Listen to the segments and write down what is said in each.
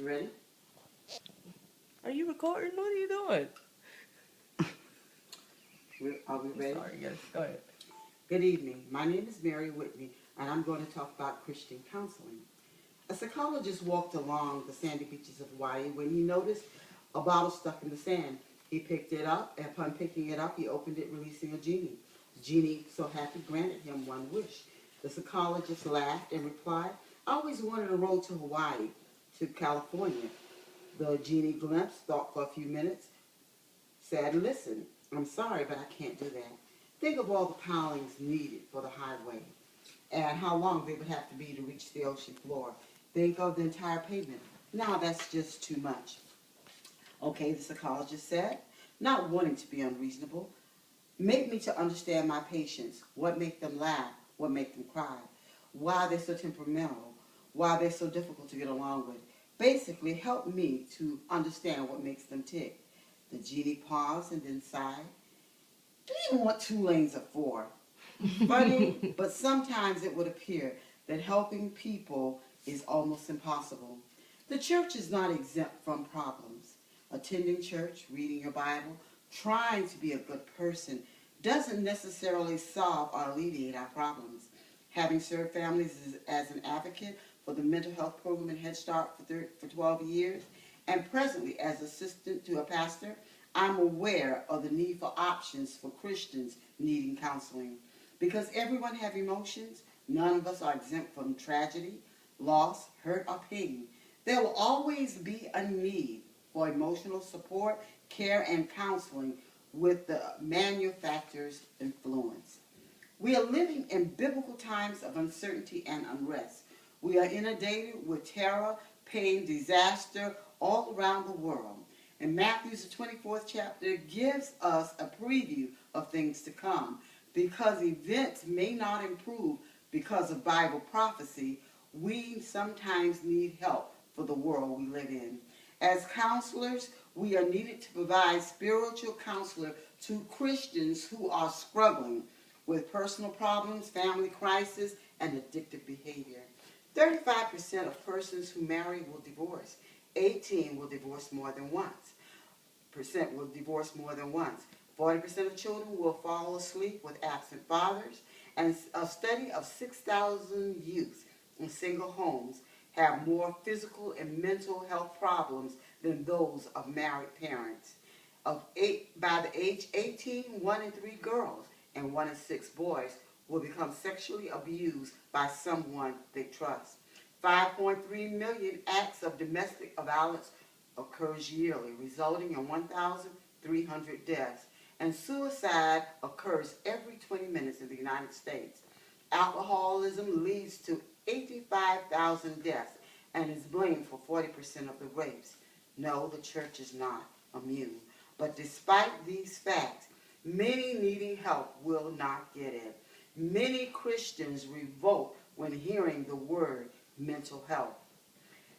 You ready? Are you recording? What are you doing? Are we ready? Sorry, yes, go ahead. Good evening. My name is Mary Whitney, and I'm going to talk about Christian counseling. A psychologist walked along the sandy beaches of Hawaii when he noticed a bottle stuck in the sand. He picked it up, and upon picking it up, he opened it, releasing a genie. The genie, so happy, granted him one wish. The psychologist laughed and replied, "I always wanted a road to Hawaii, to California." The genie glimpsed, thought for a few minutes, said, "Listen, I'm sorry, but I can't do that. Think of all the pilings needed for the highway and how long they would have to be to reach the ocean floor. Think of the entire pavement. Now that's just too much." "Okay," the psychologist said, not wanting to be unreasonable. "Make me to understand my patients. What make them laugh? What make them cry? Why they're so temperamental? Why they're so difficult to get along with? Basically, help me to understand what makes them tick." The genie paused and then sighed. "Do you even want 2 lanes of 4? Funny, but sometimes it would appear that helping people is almost impossible. The church is not exempt from problems. Attending church, reading your Bible, trying to be a good person doesn't necessarily solve or alleviate our problems. Having served families as an advocate for the mental health program in Head Start for 12 years, and presently as assistant to a pastor, I'm aware of the need for options for Christians needing counseling. Because everyone has emotions, none of us are exempt from tragedy, loss, hurt, or pain. There will always be a need for emotional support, care, and counseling with the manufacturer's influence. We are living in biblical times of uncertainty and unrest. We are inundated with terror, pain, disaster all around the world. And Matthew's 24th chapter gives us a preview of things to come. Because events may not improve because of Bible prophecy, we sometimes need help for the world we live in. As counselors, we are needed to provide spiritual counselor to Christians who are struggling with personal problems, family crisis, and addictive behavior. 35% of persons who marry will divorce. 18% will divorce more than once. 40% of children will fall asleep with absent fathers, and a study of 6,000 youth in single homes have more physical and mental health problems than those of married parents. By the age 18, 1 in 3 girls and 1 in 6 boys will become sexually abused by someone they trust. 5.3 million acts of domestic violence occurs yearly, resulting in 1,300 deaths. And suicide occurs every 20 minutes in the United States. Alcoholism leads to 85,000 deaths and is blamed for 40% of the rapes. No, the church is not immune. But despite these facts, many needing help will not get it. Many Christians revolt when hearing the word mental health.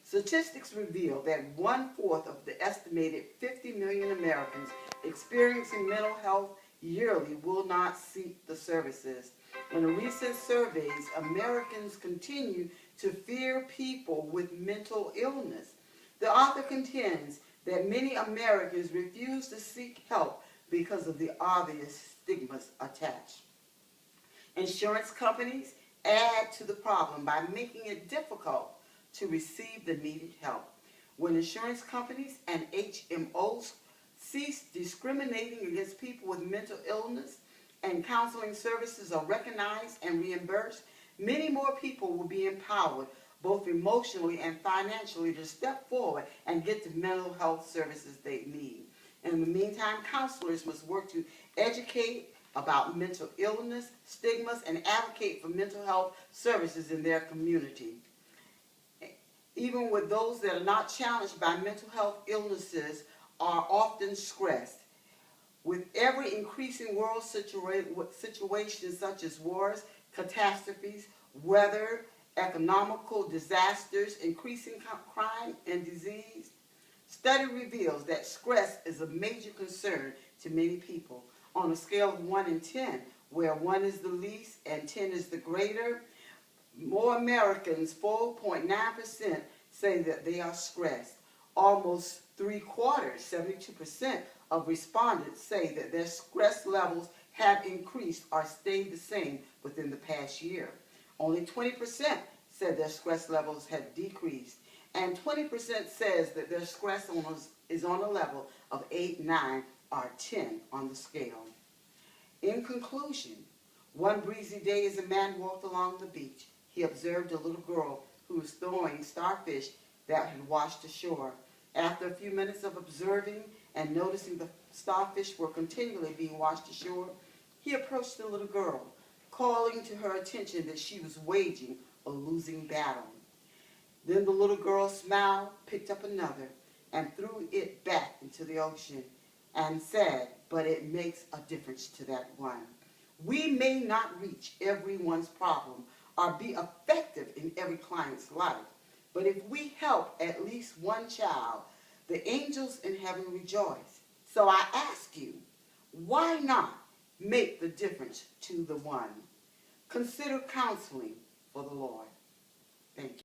Statistics reveal that 1/4 of the estimated 50 million Americans experiencing mental health yearly will not seek the services. In recent surveys, Americans continue to fear people with mental illness. The author contends that many Americans refuse to seek help because of the obvious stigmas attached. Insurance companies add to the problem by making it difficult to receive the needed help. When insurance companies and HMOs cease discriminating against people with mental illness and counseling services are recognized and reimbursed, many more people will be empowered both emotionally and financially to step forward and get the mental health services they need. In the meantime, counselors must work to educate about mental illness, stigmas, and advocate for mental health services in their community. Even with those that are not challenged by mental health illnesses are often stressed. With every increasing world situations such as wars, catastrophes, weather, economical disasters, increasing crime and disease, study reveals that stress is a major concern to many people. On a scale of 1 in 10, where 1 is the least and 10 is the greater, more Americans, 4.9%, say that they are stressed. Almost 3/4, 72% of respondents say that their stress levels have increased or stayed the same within the past year. Only 20% said their stress levels have decreased, and 20% says that their stress is on a level of 8, 9, or 10 on the scale. In conclusion, one breezy day as a man walked along the beach, he observed a little girl who was throwing starfish that had washed ashore. After a few minutes of observing and noticing the starfish were continually being washed ashore, he approached the little girl, calling to her attention that she was waging a losing battle. Then the little girl smiled, picked up another, and threw it back into the ocean and said, "But it makes a difference to that one." We may not reach everyone's problem or be effective in every client's life, but if we help at least one child, the angels in heaven rejoice. So I ask you, why not make the difference to the one? Consider counseling for the Lord. Thank you.